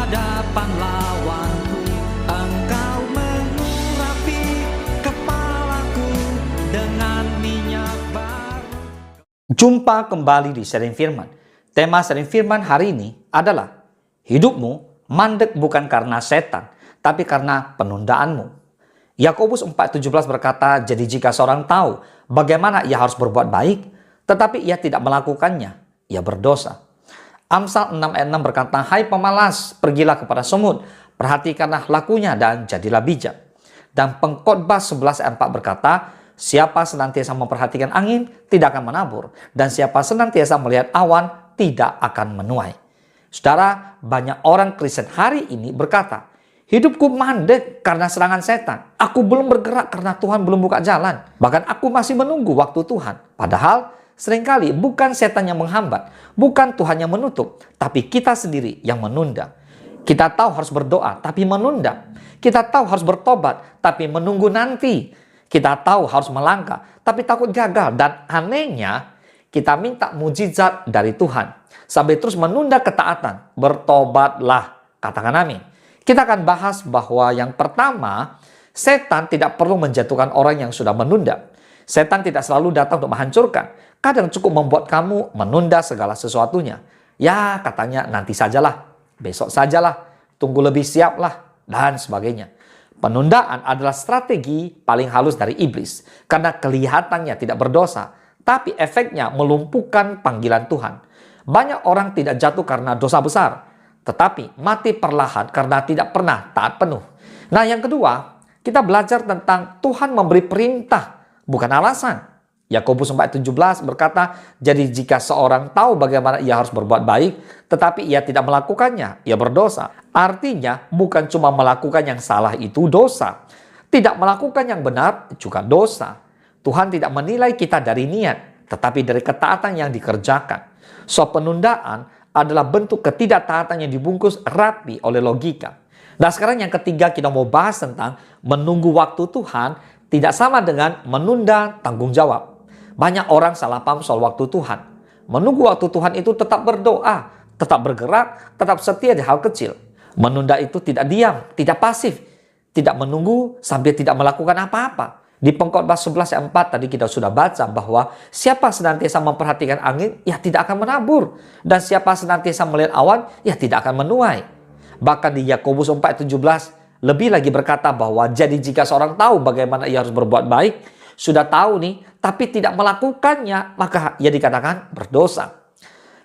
hadapan lawanku, Engkau mengurapi kepalaku dengan minyak baru. Jumpa kembali di Sharing Firman. Tema Sharing Firman hari ini adalah hidupmu mandek bukan karena setan, tapi karena penundaanmu. Yakobus 4:17 berkata, jadi jika seorang tahu bagaimana ia harus berbuat baik, tetapi ia tidak melakukannya, ia berdosa. Amsal 6:6 berkata, hai pemalas, pergilah kepada semut, perhatikanlah lakunya dan jadilah bijak. Dan Pengkhotbah 11:4 berkata, siapa senantiasa memperhatikan angin tidak akan menabur, dan siapa senantiasa melihat awan tidak akan menuai. Saudara, banyak orang Kristen hari ini berkata, hidupku mandek karena serangan setan. Aku belum bergerak karena Tuhan belum buka jalan. Bahkan aku masih menunggu waktu Tuhan. Padahal seringkali bukan setan yang menghambat, bukan Tuhan yang menutup, tapi kita sendiri yang menunda. Kita tahu harus berdoa, tapi menunda. Kita tahu harus bertobat, tapi menunggu nanti. Kita tahu harus melangkah, tapi takut gagal. Dan anehnya, kita minta mujizat dari Tuhan, sampai terus menunda ketaatan. Bertobatlah, katakan amin. Kita akan bahas bahwa yang pertama, setan tidak perlu menjatuhkan orang yang sudah menunda. Setan tidak selalu datang untuk menghancurkan. Kadang cukup membuat kamu menunda segala sesuatunya. Ya, katanya nanti sajalah, besok sajalah, tunggu lebih siaplah, dan sebagainya. Penundaan adalah strategi paling halus dari iblis. Karena kelihatannya tidak berdosa, tapi efeknya melumpuhkan panggilan Tuhan. Banyak orang tidak jatuh karena dosa besar, tetapi mati perlahan karena tidak pernah taat penuh. Nah, yang kedua, kita belajar tentang Tuhan memberi perintah, bukan alasan. Yakobus 4:17 berkata, jadi jika seorang tahu bagaimana ia harus berbuat baik, tetapi ia tidak melakukannya, ia berdosa. Artinya, bukan cuma melakukan yang salah itu dosa. Tidak melakukan yang benar juga dosa. Tuhan tidak menilai kita dari niat, tetapi dari ketaatan yang dikerjakan. So, penundaan adalah bentuk ketidaktaatan yang dibungkus rapi oleh logika. Nah, sekarang yang ketiga kita mau bahas tentang menunggu waktu Tuhan tidak sama dengan menunda tanggung jawab. Banyak orang salah paham soal waktu Tuhan. Menunggu waktu Tuhan itu tetap berdoa, tetap bergerak, tetap setia di hal kecil. Menunda itu tidak diam, tidak pasif, tidak menunggu sambil tidak melakukan apa-apa. Di Pengkhotbah 11:4 tadi kita sudah baca bahwa siapa senantiasa memperhatikan angin, ya tidak akan menabur. Dan siapa senantiasa melihat awan, ya tidak akan menuai. Bahkan di Yakobus 4:17 lebih lagi berkata bahwa jadi jika seorang tahu bagaimana ia harus berbuat baik, sudah tahu nih, tapi tidak melakukannya, maka ia dikatakan berdosa.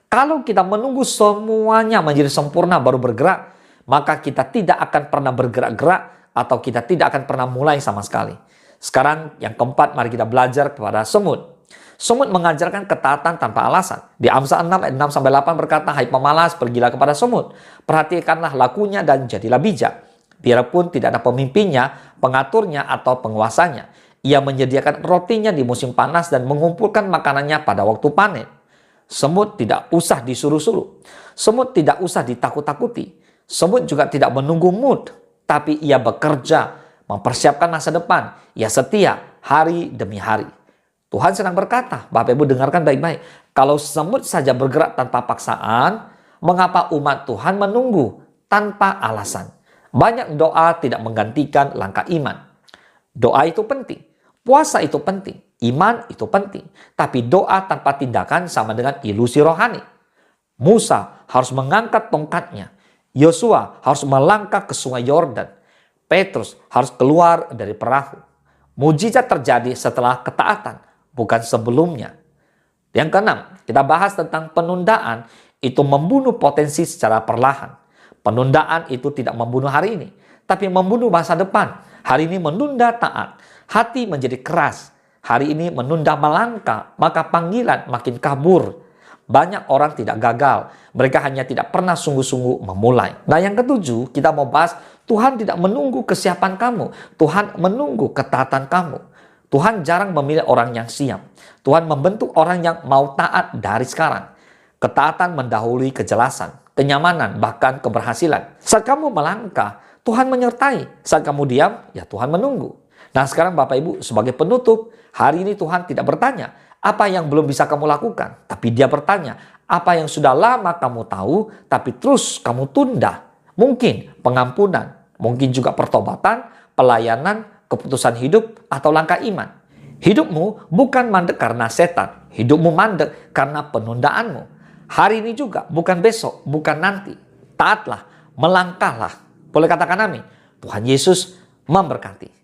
Kalau kita menunggu semuanya menjadi sempurna baru bergerak, maka kita tidak akan pernah bergerak-gerak atau kita tidak akan pernah mulai sama sekali. Sekarang yang keempat, mari kita belajar kepada semut. Semut mengajarkan ketaatan tanpa alasan. Di Amsal 6:6-8 berkata, hai pemalas, pergilah kepada semut. Perhatikanlah lakunya dan jadilah bijak. Biarpun tidak ada pemimpinnya, pengaturnya, atau penguasanya. Ia menyediakan rotinya di musim panas dan mengumpulkan makanannya pada waktu panen. Semut tidak usah disuruh-suruh. Semut tidak usah ditakut-takuti. Semut juga tidak menunggu mood, tapi ia bekerja, mempersiapkan masa depan. Ia setia hari demi hari. Tuhan sedang berkata, Bapak Ibu dengarkan baik-baik. Kalau semut saja bergerak tanpa paksaan, mengapa umat Tuhan menunggu tanpa alasan? Banyak doa tidak menggantikan langkah iman. Doa itu penting, puasa itu penting, iman itu penting. Tapi doa tanpa tindakan sama dengan ilusi rohani. Musa harus mengangkat tongkatnya. Yosua harus melangkah ke sungai Yordan. Petrus harus keluar dari perahu. Mujizat terjadi setelah ketaatan, bukan sebelumnya. Yang keenam, kita bahas tentang penundaan itu membunuh potensi secara perlahan. Penundaan itu tidak membunuh hari ini, tapi membunuh masa depan. Hari ini menunda taat, hati menjadi keras. Hari ini menunda melangkah, maka panggilan makin kabur. Banyak orang tidak gagal, mereka hanya tidak pernah sungguh-sungguh memulai. Nah, yang ketujuh, kita mau bahas Tuhan tidak menunggu kesiapan kamu. Tuhan menunggu ketaatan kamu. Tuhan jarang memilih orang yang siap. Tuhan membentuk orang yang mau taat dari sekarang. Ketaatan mendahului kejelasan, kenyamanan, bahkan keberhasilan. Saat kamu melangkah, Tuhan menyertai. Saat kamu diam, ya Tuhan menunggu. Nah, sekarang Bapak Ibu sebagai penutup, hari ini Tuhan tidak bertanya, apa yang belum bisa kamu lakukan? Tapi Dia bertanya, apa yang sudah lama kamu tahu, tapi terus kamu tunda? Mungkin pengampunan, mungkin juga pertobatan, pelayanan, keputusan hidup, atau langkah iman. Hidupmu bukan mandek karena setan. Hidupmu mandek karena penundaanmu. Hari ini juga, bukan besok, bukan nanti. Taatlah, melangkahlah. Boleh katakan amin. Tuhan Yesus memberkati.